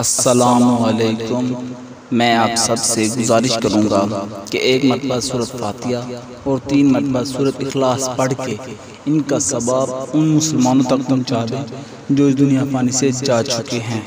अस्सलामुअलैकुम। मैं आप सब से गुजारिश करूँगा कि एक मरतबा सूरत फातिहा और 3 मरतबा सूरत इखलास पढ़ के इनका सवाब उन मुसलमानों तक पहुँचा दें जो इस दुनिया पानी से जा चुके हैं।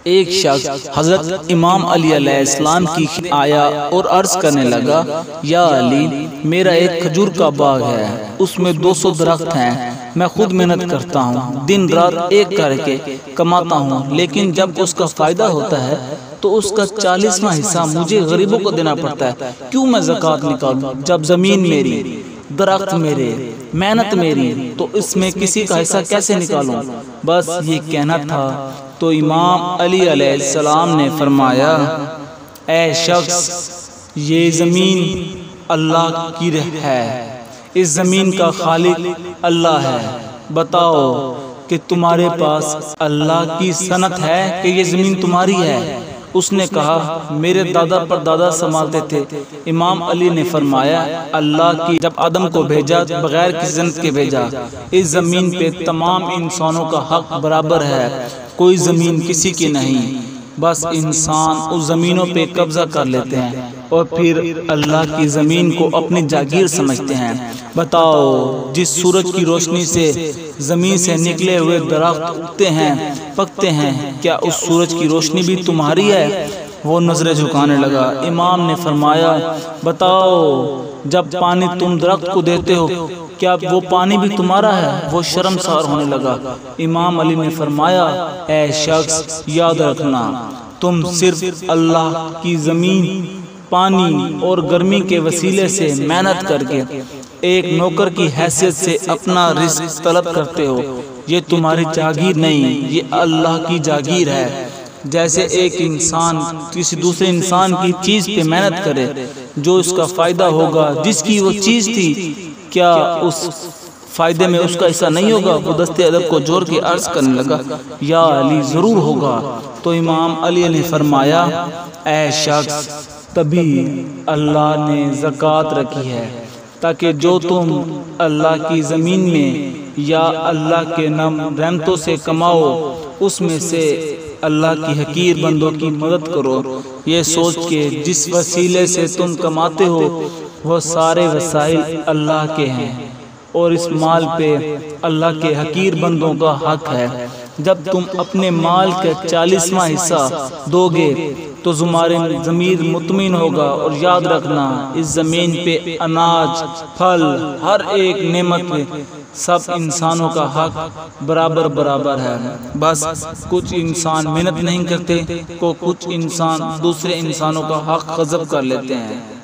एक शख्स हजरत इमाम अली अलैहिस्सलाम की आया और अर्ज करने लगा, या अली, मेरा एक खजूर का बाग है, उसमें 200 दरख्त हैं। मैं खुद मेहनत करता हूँ, दिन रात एक करके कमाता हूँ, लेकिन जब उसका फायदा होता है तो उसका 40वां हिस्सा मुझे गरीबों को देना पड़ता है। क्यों मैं ज़कात निकालूं जब ज़मीन मेरी, दरख्त मेरे, मेहनत मेरी, तो इसमें किसी का हिस्सा कैसे निकालूं? बस ये कहना था तो इमाम अली अलैहिस्सलाम ने फरमाया, ऐ शख्स, ये ज़मीन अल्लाह की है, इस ज़मीन का खालिक अल्लाह है। बताओ कि तुम्हारे पास अल्लाह की सनत है कि ये ज़मीन तुम्हारी है? उसने कहा, मेरे दादा पर दादा संभालते थे। इमाम अली ने फरमाया, अल्लाह की जब आदम को भेजा बगैर किसी सनत के भेजा। इस ज़मीन पे तमाम इंसानों का हक बराबर है, कोई ज़मीन किसी की नहीं। बस इंसान उस ज़मीनों पे कब्जा कर लेते हैं और फिर अल्लाह की ज़मीन को अपनी जागीर समझते हैं। बताओ, जिस सूरज की रोशनी से ज़मीन से निकले हुए दरख्त उगते हैं, पकते हैं, क्या उस सूरज की रोशनी भी तुम्हारी है? वो नजरें झुकाने लगा। इमाम ने फरमाया, बताओ, जब पानी तुम दरख्त को देते हो, क्या वो पानी भी तुम्हारा है? वो शर्मसार होने लगा। इमाम अली ने फरमाया, ऐ शख्स, याद रखना, तुम सिर्फ अल्लाह की ज़मीन, पानी और गर्मी के वसीले से मेहनत करके एक नौकर की हैसियत से अपना रिज़्क तलब करते हो। ये तुम्हारी जागीर नहीं, ये अल्लाह की जागीर है। जैसे एक इंसान किसी दूसरे इंसान की चीज़ पे मेहनत करे, जो इसका फ़ायदा होगा, जिसकी वो चीज़ थी, क्या उस फ़ायदे में उसका हिस्सा नहीं होगा? वो दस्ते अदब को जोड़ के अर्ज़ करने लगा, या अली, ज़रूर होगा। तो इमाम अली ने फरमाया, ऐ शख्स, तभी अल्लाह ने ज़कात रखी है ताकि जो तुम अल्लाह की ज़मीन में या अल्लाह के नाम रहमतों से कमाओ, उसमें से अल्लाह की हकीर बंदों की मदद करो, ये सोच के जिस वसीले से तुम कमाते हो वह सारे वसाइल अल्लाह के हैं और इस माल पे अल्लाह के हकीर बंदों का हक है। जब तुम अपने माल का 40वां हिस्सा दोगे तो तुम्हारे ज़मीर मुतमिन होगा। और याद रखना, इस ज़मीन पे अनाज, फल, हर एक नेमत में सब इंसानों का हक बराबर बराबर है। बस कुछ इंसान मेहनत नहीं करते, को कुछ इंसान दूसरे इंसानों का हक गज़ब कर लेते हैं।